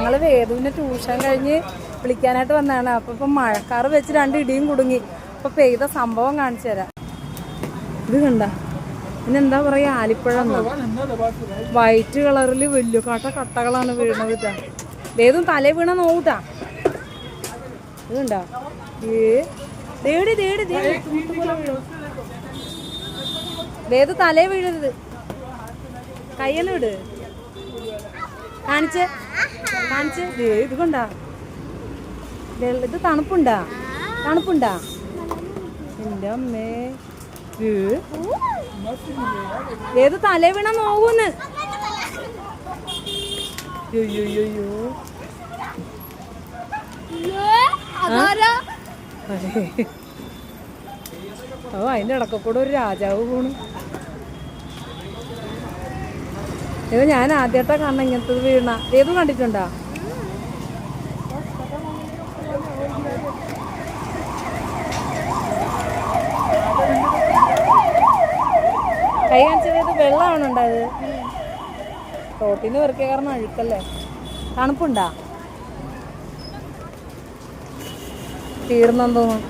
ഞങ്ങൾ വേദുവിൻ്റെ ട്യൂഷൻ കഴിഞ്ഞ് വിളിക്കാനായിട്ട് വന്നതാണ്. അപ്പോൾ ഇപ്പം മഴക്കാറ് വെച്ച് 2 ഇടിയും കുടുങ്ങി. അപ്പോൾ പെയ്ത സംഭവം കാണിച്ചു തരാം. ഇത് കണ്ട, പിന്നെന്താ പറയുക, ആലിപ്പഴം എന്നാ, വൈറ്റ് കളറിൽ വലിയ കട്ടകളാണ് വീണത് കേട്ടാ. വേദും തലേ വീണ നോക്കൂട്ടാ. ഇത് കണ്ടാ, വേദു തലേ വീഴരുത്, കയ്യെന്ന് വിട്. കാണിച്ച് ഇത് കൊണ്ടാ. ഇത് തണുപ്പുണ്ടാ എൻ്റെ അമ്മേ. ഏത് തലേ വീണ നോക്കൂന്ന്. അതിന്റെ ഇടക്കൂടെ ഒരു രാജാവ് പോണു. ഇത് ഞാൻ ആദ്യമായിട്ടാ കാണണം ഇങ്ങനത്തത് വീണ. ഏതും കണ്ടിട്ടുണ്ടോ? കൈ കാണിച്ചത് വെള്ളമാണ് ഉണ്ടായത്. തോട്ടിന്ന് വെറുതെ കാരണം അഴുക്കല്ലേ. തണുപ്പുണ്ടാ? തീർന്നെന്ന് തോന്നുന്നു.